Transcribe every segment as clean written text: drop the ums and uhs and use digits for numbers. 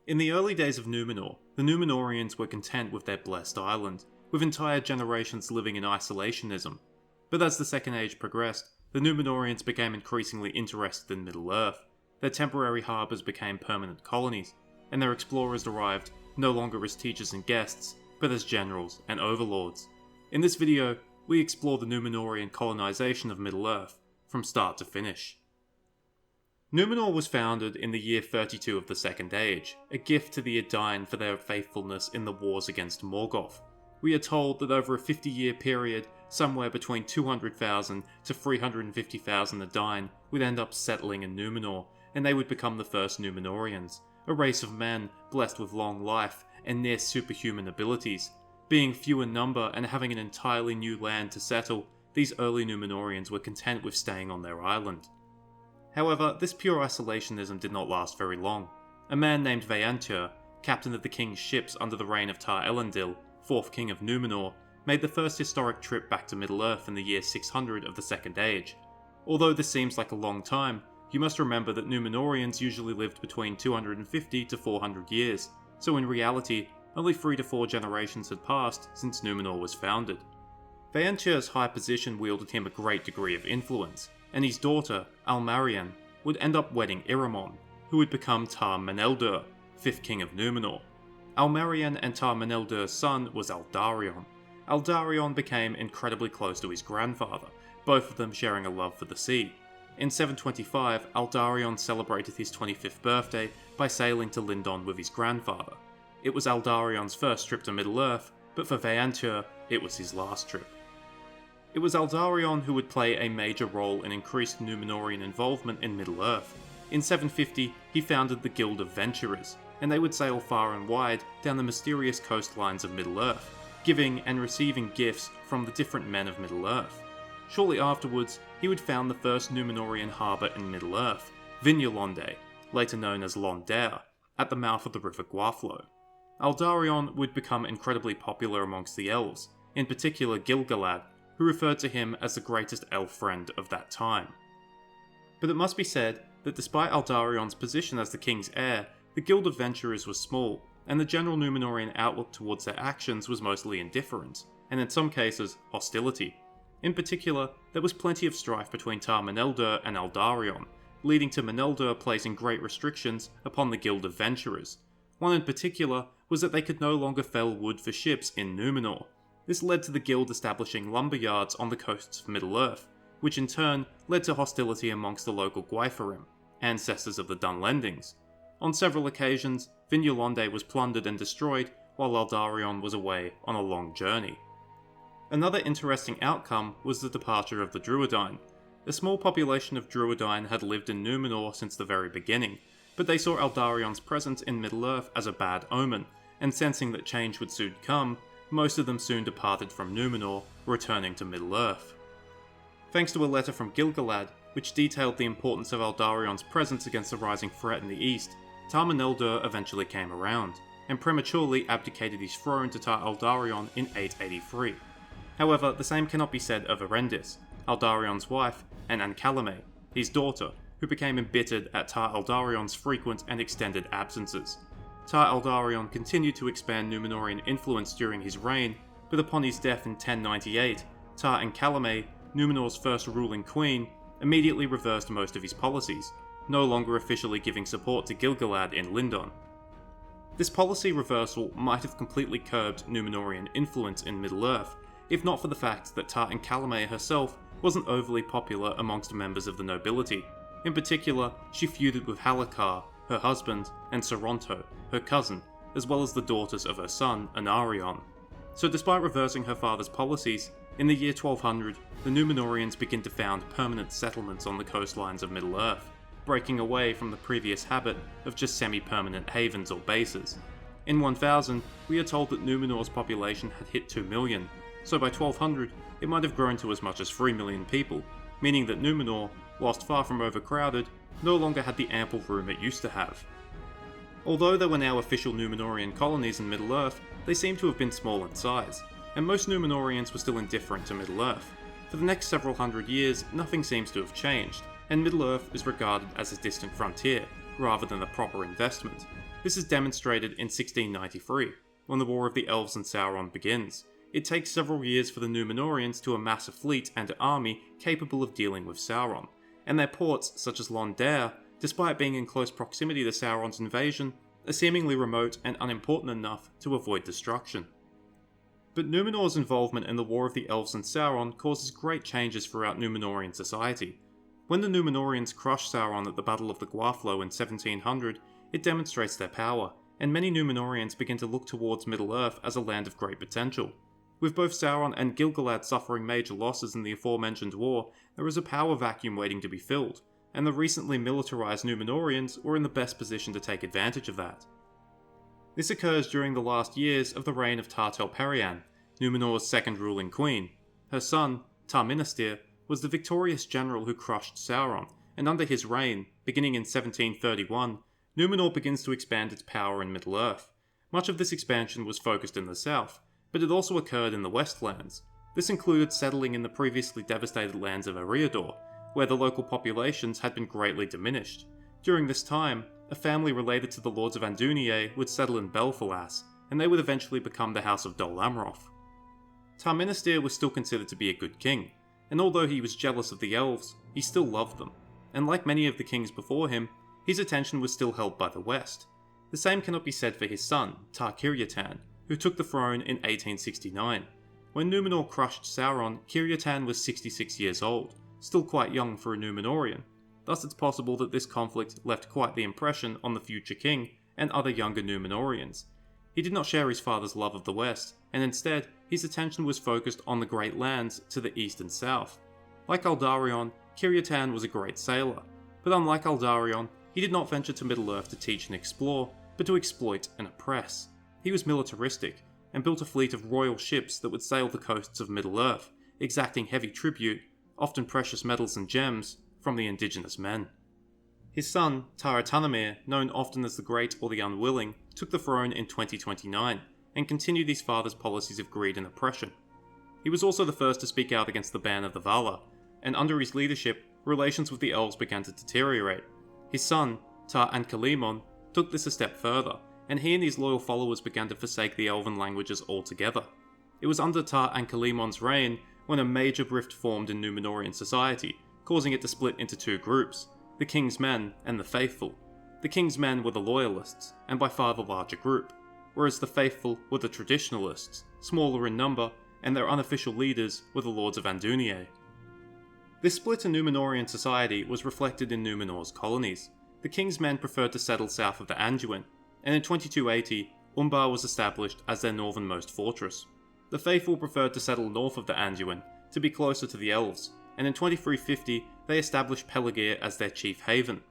In the early days of Numenor, the Númenóreans were content with their blessed island, with entire generations living in isolationism. But as the Second Age progressed, the Númenóreans became increasingly interested in Middle-earth. Their temporary harbours became permanent colonies, and their explorers arrived no longer as teachers and guests, but as generals and overlords. In this video, we explore the Númenórean colonisation of Middle-earth, from start to finish. Numenor was founded in the year 32 of the Second Age, a gift to the Edain for their faithfulness in the wars against Morgoth. We are told that over a 50-year period, somewhere between 200,000 to 350,000 Edain would end up settling in Numenor, and they would become the first Númenóreans, a race of men blessed with long life and near superhuman abilities. Being few in number and having an entirely new land to settle, these early Númenóreans were content with staying on their island. However, this pure isolationism did not last very long. A man named Vayantur, captain of the king's ships under the reign of Tar-Elendil, 4th king of Numenor, made the first historic trip back to Middle-earth in the year 600 of the Second Age. Although this seems like a long time, you must remember that Númenóreans usually lived between 250 to 400 years, so in reality, only 3 to 4 generations had passed since Numenor was founded. Vayantur's high position wielded him a great degree of influence, and his daughter, Almarian, would end up wedding Iramon, who would become Tar-Meneldur, 5th king of Numenor. Almarian and Tar-Meneldur's son was Aldarion. Aldarion became incredibly close to his grandfather, both of them sharing a love for the sea. In 725, Aldarion celebrated his 25th birthday by sailing to Lindon with his grandfather. It was Aldarion's first trip to Middle-earth, but for Vayantur, it was his last trip. It was Aldarion who would play a major role in increased Númenórean involvement in Middle-earth. In 750, he founded the Guild of Venturers, and they would sail far and wide down the mysterious coastlines of Middle-earth, giving and receiving gifts from the different men of Middle-earth. Shortly afterwards, he would found the first Númenórean harbour in Middle-earth, Vinjalonde, later known as Londair, at the mouth of the river Gwarflo. Aldarion would become incredibly popular amongst the elves, in particular Gil-galad, who referred to him as the greatest elf friend of that time. But it must be said that despite Aldarion's position as the king's heir, the Guild of Venturers was small, and the general Númenórean outlook towards their actions was mostly indifference, and in some cases, hostility. In particular, there was plenty of strife between Tar-Meneldur and Aldarion, leading to Meneldur placing great restrictions upon the Guild of Venturers. One in particular was that they could no longer fell wood for ships in Numenor. This led to the guild establishing lumber yards on the coasts of Middle-earth, which in turn led to hostility amongst the local Gwytherim, ancestors of the Dunlendings. On several occasions, Vinjalonde was plundered and destroyed while Aldarion was away on a long journey. Another interesting outcome was the departure of the Druidine. A small population of Druidine had lived in Numenor since the very beginning, but they saw Aldarion's presence in Middle-earth as a bad omen, and sensing that change would soon come, most of them soon departed from Numenor, returning to Middle-earth. Thanks to a letter from Gil-galad, which detailed the importance of Aldarion's presence against the rising threat in the east, Tar-Meneldur eventually came around, and prematurely abdicated his throne to Tar-Aldarion in 883. However, the same cannot be said of Erendis, Aldarion's wife, and Ancalame, his daughter, who became embittered at Tar-Aldarion's frequent and extended absences. Tar-Aldarion continued to expand Númenórean influence during his reign, but upon his death in 1098, Tar-Ancalame, Numenor's first ruling queen, immediately reversed most of his policies, no longer officially giving support to Gil-galad in Lindon. This policy reversal might have completely curbed Númenórean influence in Middle-earth, if not for the fact that Tar-Ancalame herself wasn't overly popular amongst members of the nobility. In particular, she feuded with Halakar, her husband, and Saronto, her cousin, as well as the daughters of her son, Anarion. So despite reversing her father's policies, in the year 1200, the Númenóreans begin to found permanent settlements on the coastlines of Middle-earth, breaking away from the previous habit of just semi-permanent havens or bases. In 1000, we are told that Numenor's population had hit 2 million, so by 1200, it might have grown to as much as 3 million people, meaning that Numenor, whilst far from overcrowded, no longer had the ample room it used to have. Although there were now official Númenórean colonies in Middle-earth, they seem to have been small in size, and most Númenóreans were still indifferent to Middle-earth. For the next several hundred years, nothing seems to have changed, and Middle-earth is regarded as a distant frontier, rather than a proper investment. This is demonstrated in 1693, when the War of the Elves and Sauron begins. It takes several years for the Númenóreans to amass a fleet and an army capable of dealing with Sauron, and their ports, such as Londare, despite being in close proximity to Sauron's invasion, are seemingly remote and unimportant enough to avoid destruction. But Númenor's involvement in the War of the Elves and Sauron causes great changes throughout Númenorian society. When the Númenóreans crush Sauron at the Battle of the Gwathlo in 1700, it demonstrates their power, and many Númenorians begin to look towards Middle-earth as a land of great potential. With both Sauron and Gil-galad suffering major losses in the aforementioned war, there is a power vacuum waiting to be filled, and the recently militarized Númenorians were in the best position to take advantage of that. This occurs during the last years of the reign of Tar-Tel-Perian, Númenor's second ruling queen. Her son, Tar-Minastir, was the victorious general who crushed Sauron, and under his reign, beginning in 1731, Númenor begins to expand its power in Middle-earth. Much of this expansion was focused in the south, but it also occurred in the Westlands. This included settling in the previously devastated lands of Eriador, where the local populations had been greatly diminished. During this time, a family related to the Lords of Andúnier would settle in Belfalas, and they would eventually become the House of Dol Amroth. Tar-Minastir was still considered to be a good king, and although he was jealous of the elves, he still loved them, and like many of the kings before him, his attention was still held by the West. The same cannot be said for his son, Tar-Kiryatan, who took the throne in 1869. When Númenor crushed Sauron, Kiryatan was 66 years old, still quite young for a Númenorian. Thus it's possible that this conflict left quite the impression on the future king and other younger Númenorians. He did not share his father's love of the West, and instead, his attention was focused on the Great Lands to the east and south. Like Aldarion, Kiryatan was a great sailor, but unlike Aldarion, he did not venture to Middle-earth to teach and explore, but to exploit and oppress. He was militaristic, and built a fleet of royal ships that would sail the coasts of Middle-earth, exacting heavy tribute, often precious metals and gems, from the indigenous men. His son, Tar-Atanamir, known often as the Great or the Unwilling, took the throne in 2029, and continued his father's policies of greed and oppression. He was also the first to speak out against the ban of the Valar, and under his leadership, relations with the elves began to deteriorate. His son, Tar-Ankh-Kalimon, took this a step further, and he and his loyal followers began to forsake the elven languages altogether. It was under Tar-Ankh-Kalimon's reign when a major rift formed in Númenorian society, causing it to split into two groups, the King's Men and the Faithful. The King's Men were the Loyalists, and by far the larger group, whereas the Faithful were the Traditionalists, smaller in number, and their unofficial leaders were the Lords of Andúnier. This split in Númenorian society was reflected in Númenor's colonies. The King's Men preferred to settle south of the Anduin, and in 2280, Umbar was established as their northernmost fortress. The Faithful preferred to settle north of the Anduin, to be closer to the elves, and in 2350 they established Pelargir as their chief haven.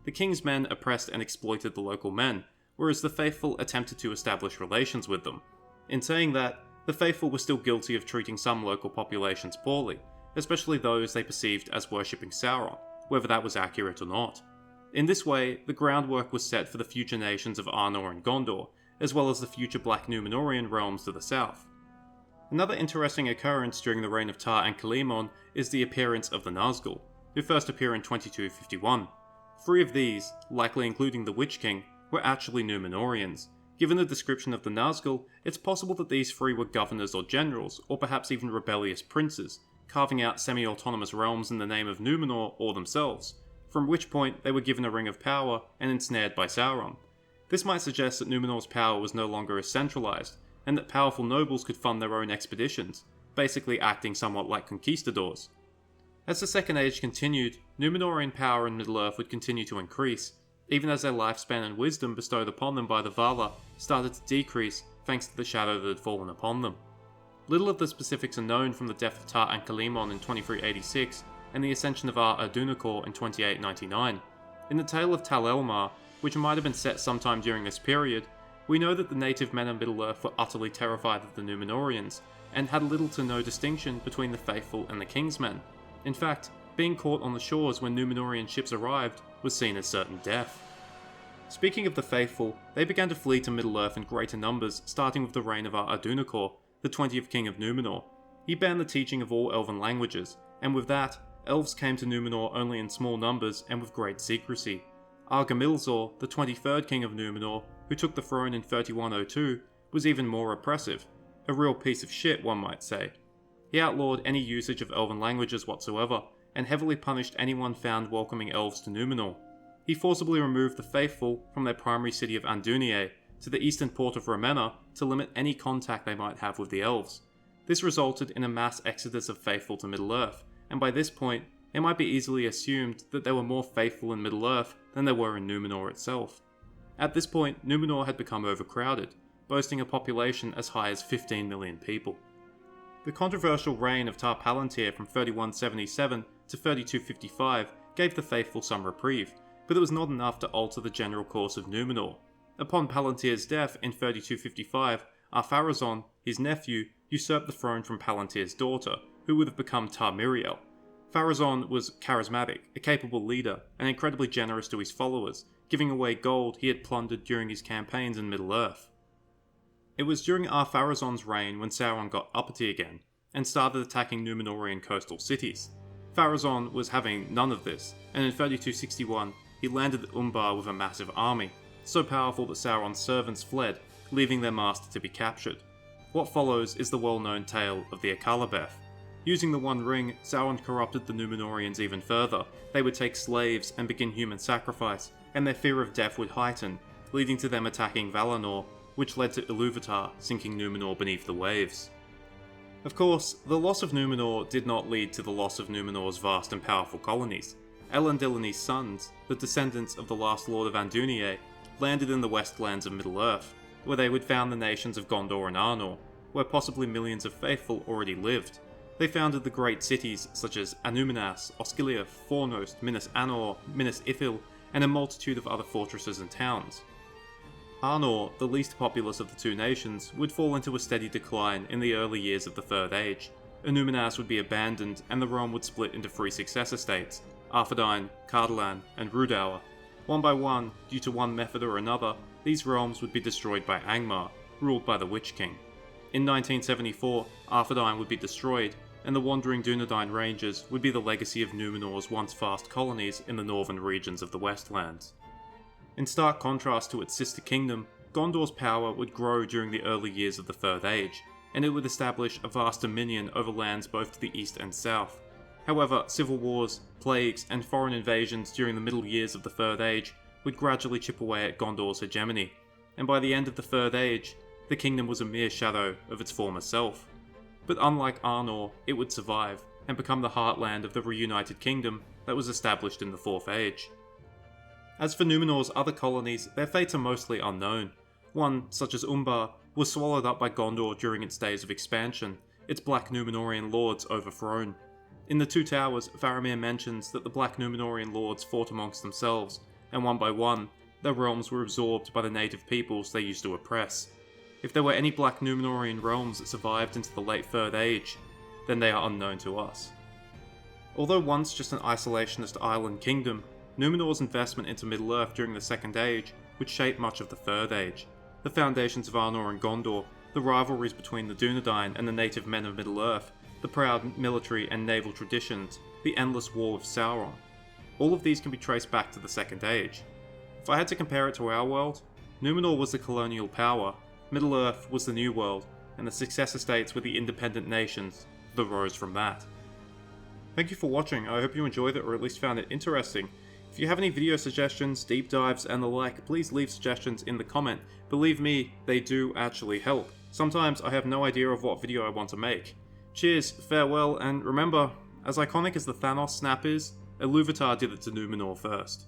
The King's Men oppressed and exploited the local men, whereas the Faithful attempted to establish relations with them. In saying that, the Faithful were still guilty of treating some local populations poorly, especially those they perceived as worshipping Sauron, whether that was accurate or not. In this way, the groundwork was set for the future nations of Arnor and Gondor, as well as the future Black Númenorian realms to the south. Another interesting occurrence during the reign of Tar-Ankh-Kalimon is the appearance of the Nazgul, who first appear in 2251. 3 of these, likely including the Witch King, were actually Númenorians. Given the description of the Nazgul, it's possible that these 3 were governors or generals, or perhaps even rebellious princes, carving out semi-autonomous realms in the name of Númenor or themselves, from which point they were given a ring of power and ensnared by Sauron. This might suggest that Númenor's power was no longer as centralized, and that powerful nobles could fund their own expeditions, basically acting somewhat like conquistadors. As the Second Age continued, Númenorian power in Middle-earth would continue to increase, even as their lifespan and wisdom bestowed upon them by the Valar started to decrease thanks to the shadow that had fallen upon them. Little of the specifics are known from the death of Tar-Ankh-Kalimon in 2386 and the ascension of Ar-Adunakor in 2899. In the Tale of Tal Elmar, which might have been set sometime during this period, we know that the native men of Middle-earth were utterly terrified of the Númenorians, and had little to no distinction between the Faithful and the King's Men. In fact, being caught on the shores when Númenorian ships arrived was seen as certain death. Speaking of the Faithful, they began to flee to Middle-earth in greater numbers starting with the reign of Ar-Adunakor, the 20th King of Númenor. He banned the teaching of all elven languages, and with that, elves came to Númenor only in small numbers and with great secrecy. Ar-Gamilzor, the 23rd King of Númenor, who took the throne in 3102, was even more oppressive. A real piece of shit, one might say. He outlawed any usage of elven languages whatsoever, and heavily punished anyone found welcoming elves to Numenor. He forcibly removed the faithful from their primary city of Andunier to the eastern port of Ravenna to limit any contact they might have with the elves. This resulted in a mass exodus of faithful to Middle-earth, and by this point, it might be easily assumed that there were more faithful in Middle-earth than there were in Numenor itself. At this point, Numenor had become overcrowded, boasting a population as high as 15 million people. The controversial reign of Tar Palantir from 3177 to 3255 gave the faithful some reprieve, but it was not enough to alter the general course of Numenor. Upon Palantir's death in 3255, Ar-Pharazôn, his nephew, usurped the throne from Palantir's daughter, who would have become Tar Miriel. Pharazôn was charismatic, a capable leader, and incredibly generous to his followers, giving away gold he had plundered during his campaigns in Middle-earth. It was during Ar-Pharazôn's reign when Sauron got uppity again, and started attacking Númenórean coastal cities. Pharazôn was having none of this, and in 3261 he landed at Umbar with a massive army, so powerful that Sauron's servants fled, leaving their master to be captured. What follows is the well-known tale of the Akallabeth. Using the One Ring, Sauron corrupted the Númenóreans even further. They would take slaves and begin human sacrifice, and their fear of death would heighten, leading to them attacking Valinor, which led to Ilúvatar sinking Númenor beneath the waves. Of course, the loss of Númenor did not lead to the loss of Númenor's vast and powerful colonies. Elendilini's sons, the descendants of the last Lord of Andúnier, landed in the westlands of Middle-earth, where they would found the nations of Gondor and Arnor, where possibly millions of faithful already lived. They founded the great cities such as Annúminas, Osgiliath, Fornost, Minas Anor, Minas Ithil, and a multitude of other fortresses and towns. Arnor, the least populous of the two nations, would fall into a steady decline in the early years of the Third Age. Annúminas would be abandoned, and the realm would split into three successor states: Arthedain, Cardolan, and Rhudaur. One by one, due to one method or another, these realms would be destroyed by Angmar, ruled by the Witch King. In 1974, Arthedain would be destroyed, and the wandering Dunedain Rangers would be the legacy of Númenor's once vast colonies in the northern regions of the Westlands. In stark contrast to its sister kingdom, Gondor's power would grow during the early years of the Third Age, and it would establish a vast dominion over lands both to the east and south. However, civil wars, plagues, and foreign invasions during the middle years of the Third Age would gradually chip away at Gondor's hegemony, and by the end of the Third Age, the kingdom was a mere shadow of its former self. But unlike Arnor, it would survive, and become the heartland of the reunited kingdom that was established in the Fourth Age. As for Númenor's other colonies, their fates are mostly unknown. One, such as Umbar, was swallowed up by Gondor during its days of expansion, its Black Númenórean lords overthrown. In the Two Towers, Faramir mentions that the Black Númenórean lords fought amongst themselves, and one by one, their realms were absorbed by the native peoples they used to oppress. If there were any Black Númenórean realms that survived into the late Third Age, then they are unknown to us. Although once just an isolationist island kingdom, Númenor's investment into Middle-earth during the Second Age would shape much of the Third Age. The foundations of Arnor and Gondor, the rivalries between the Dunedain and the native men of Middle-earth, the proud military and naval traditions, the endless war of Sauron. All of these can be traced back to the Second Age. If I had to compare it to our world, Númenor was the colonial power, Middle-earth was the New World, and the successor states were the independent nations that rose from that. Thank you for watching. I hope you enjoyed it, or at least found it interesting. If you have any video suggestions, deep dives, and the like, please leave suggestions in the comment. Believe me, they do actually help. Sometimes I have no idea of what video I want to make. Cheers, farewell, and remember, as iconic as the Thanos snap is, Ilúvatar did it to Númenor first.